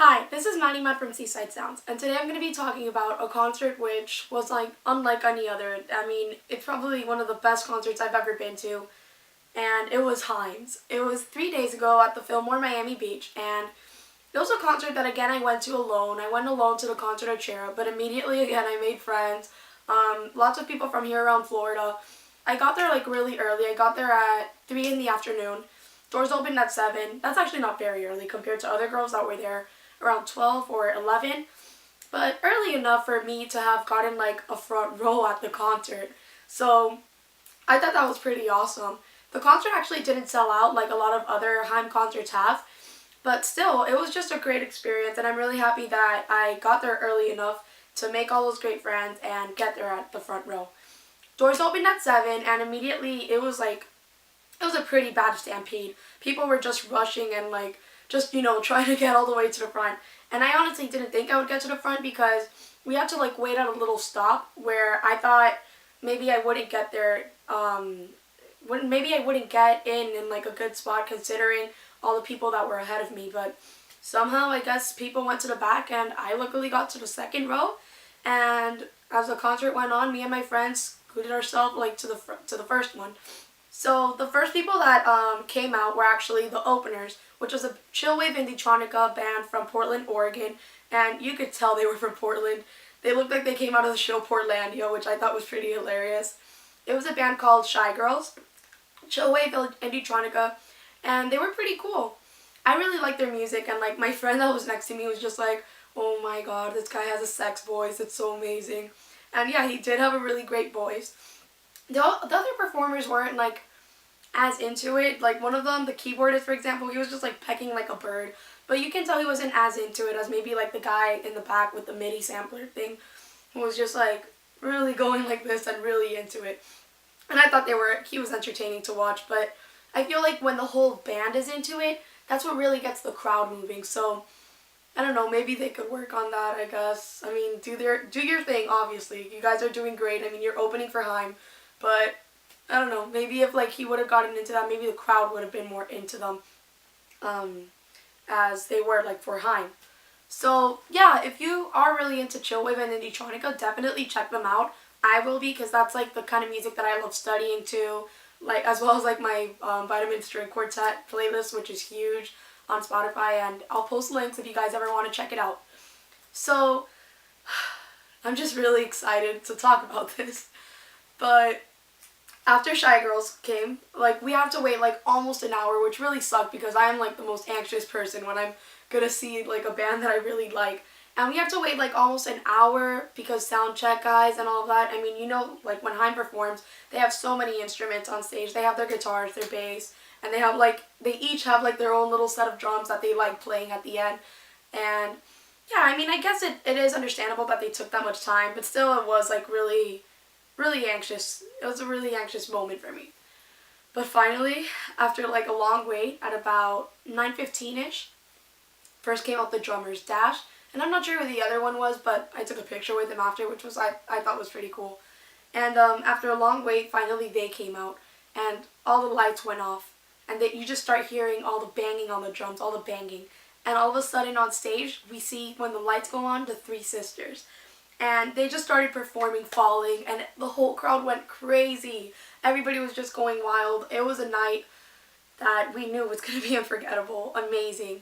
Hi, this is Maddie Mudd from Seaside Sounds, and today I'm going to be talking about a concert which was unlike any other. I mean, it's probably one of the best concerts I've ever been to, and it was Haim's. It was 3 days ago at the Fillmore Miami Beach, and it was a concert that again I went to alone. I went alone to the concert at Chera, but immediately again I made friends. Lots of people from here around Florida. I got there really early. I got there at 3 in the afternoon. Doors opened at 7. That's actually not very early compared to other girls that were there around 12 or 11, but early enough for me to have gotten a front row at the concert. So I thought that was pretty awesome. The concert actually didn't sell out like a lot of other Haim concerts have, but still, it was just a great experience, and I'm really happy that I got there early enough to make all those great friends and get there at the front row. Doors opened at 7, and immediately it was a pretty bad stampede. People were just rushing and trying to get all the way to the front. And I honestly didn't think I would get to the front because we had to wait at a little stop where I thought maybe I wouldn't get there, maybe I wouldn't get in a good spot considering all the people that were ahead of me. But somehow I guess people went to the back and I luckily got to the second row. And as the concert went on, me and my friends scooted ourselves to the first one. So the first people that came out were actually the openers, which was a chillwave indie-tronica band from Portland, Oregon, and you could tell they were from Portland. They looked like they came out of the show Portlandia, which I thought was pretty hilarious. It was a band called Shy Girls, chillwave indie-tronica, and they were pretty cool. I really liked their music, and my friend that was next to me was just like, oh my god, this guy has a sex voice, it's so amazing. And yeah, he did have a really great voice. The other performers weren't as into it. One of them, the keyboardist for example, he was just pecking like a bird. But you can tell he wasn't as into it as maybe the guy in the back with the MIDI sampler thing, who was just really going like this and really into it. And I thought he was entertaining to watch, but I feel when the whole band is into it, that's what really gets the crowd moving. So I don't know, maybe they could work on that, I guess. I mean, do your thing, obviously. You guys are doing great. I mean, you're opening for Haim. But, I don't know, maybe if he would have gotten into that, maybe the crowd would have been more into them as they were for Haim. So, yeah, if you are really into chillwave and indie-tronica, definitely check them out. I will be, because that's the kind of music that I love studying to, as well as my Vitamin String Quartet playlist, which is huge on Spotify, and I'll post links if you guys ever want to check it out. So, I'm just really excited to talk about this. But after Shy Girls came, we have to wait almost an hour, which really sucked because I am the most anxious person when I'm gonna see a band that I really like. And we have to wait almost an hour because sound check guys and all of that. I mean, when Haim performs, they have so many instruments on stage. They have their guitars, their bass, and they have they each have their own little set of drums that they playing at the end. And yeah, I mean, I guess it is understandable that they took that much time, but still it was really anxious. It was a really anxious moment for me. But finally, after a long wait, at about 9:15ish, first came out the drummer's Dash, and I'm not sure who the other one was, but I took a picture with him after, which was I thought was pretty cool. And after a long wait, finally they came out, and all the lights went off, and you just start hearing all the banging on the drums, all the banging, and all of a sudden on stage, we see when the lights go on, the three sisters. And they just started performing Falling, and the whole crowd went crazy. Everybody was just going wild. It was a night that we knew was going to be unforgettable, amazing.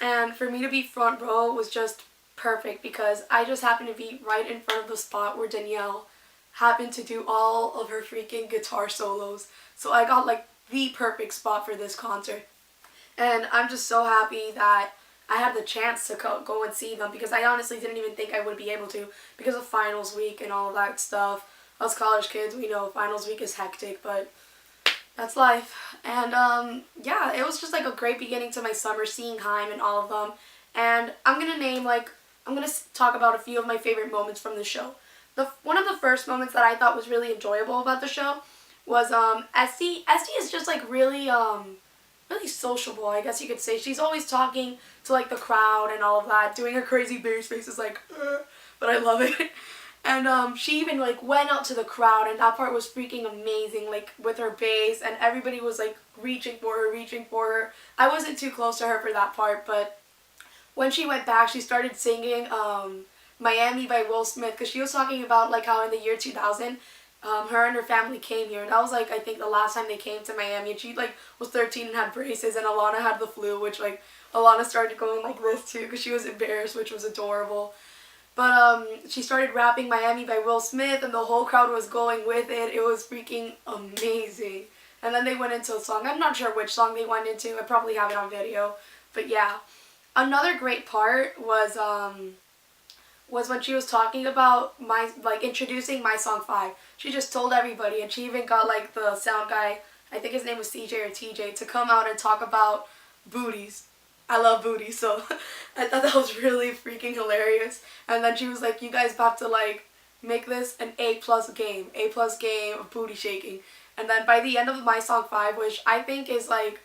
And for me to be front row was just perfect because I just happened to be right in front of the spot where Danielle happened to do all of her freaking guitar solos. So I got the perfect spot for this concert. And I'm just so happy that I had the chance to go and see them because I honestly didn't even think I would be able to because of finals week and all of that stuff. Us college kids, we know finals week is hectic, but that's life. And yeah, it was just a great beginning to my summer seeing Haim and all of them. And I'm gonna talk about a few of my favorite moments from the show. One of the first moments that I thought was really enjoyable about the show was Esty. Esty is just really sociable, I guess you could say. She's always talking to the crowd and all of that, doing her crazy bass faces but I love it. And she even went out to the crowd, and that part was freaking amazing, with her bass, and everybody was reaching for her. I wasn't too close to her for that part, but when she went back, she started singing Miami by Will Smith because she was talking about like how in the year 2000, her and her family came here. That was like I think the last time they came to Miami, and she like was 13 and had braces, and Alana had the flu, which like Alana started going like this too because she was embarrassed, which was adorable. But she started rapping Miami by Will Smith, and the whole crowd was going with it. It was freaking amazing. And then they went into a song. I'm not sure which song they went into. I probably have it on video. But yeah. Another great part was when she was talking about introducing My Song 5. She just told everybody, and she even got like the sound guy, I think his name was CJ or TJ, to come out and talk about booties. I love booties, so I thought that was really freaking hilarious. And then she was like, you guys have to like make this an A+ game. A+ game of booty shaking. And then by the end of My Song 5, which I think is like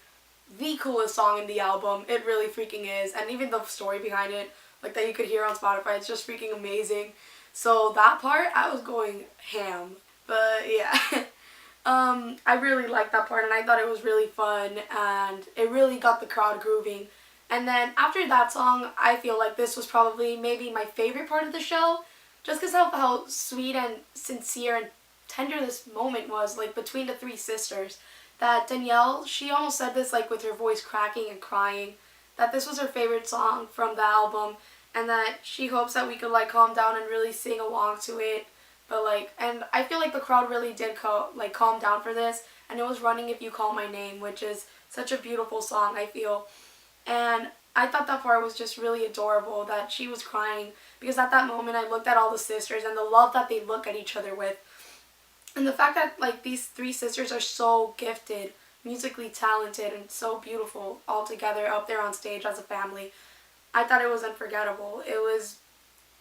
the coolest song in the album, it really freaking is. And even the story behind it, like that you could hear on Spotify, it's just freaking amazing. So that part, I was going ham. But yeah. I really liked that part, and I thought it was really fun, and it really got the crowd grooving. And then after that song, I feel like this was probably maybe my favorite part of the show, just because of how sweet and sincere and tender this moment was, like between the three sisters. That Danielle, she almost said this like with her voice cracking and crying, that this was her favorite song from the album, and that she hopes that we could like calm down and really sing along to it. But like, and I feel like the crowd really did calm down for this, and it was Running If You Call My Name, which is such a beautiful song, I feel. And I thought that part was just really adorable, that she was crying, because at that moment I looked at all the sisters and the love that they look at each other with. And the fact that like these three sisters are so gifted, musically talented, and so beautiful all together up there on stage as a family, I thought it was unforgettable.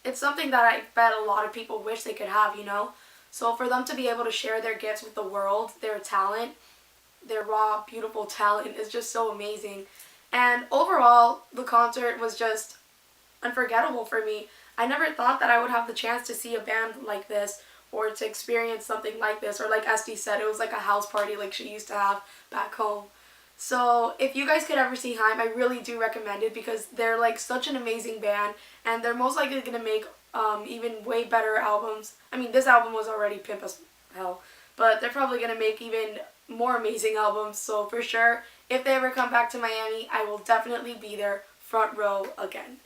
It's something that I bet a lot of people wish they could have, you know? So for them to be able to share their gifts with the world, their talent, their raw, beautiful talent is just so amazing. And overall, the concert was just unforgettable for me. I never thought that I would have the chance to see a band like this, or to experience something like this, or like Esty said, it was like a house party like she used to have back home. So if you guys could ever see Haim, I really do recommend it, because they're like such an amazing band, and they're most likely going to make even way better albums. I mean, this album was already pimp as hell, but they're probably going to make even more amazing albums. So for sure, if they ever come back to Miami, I will definitely be there front row again.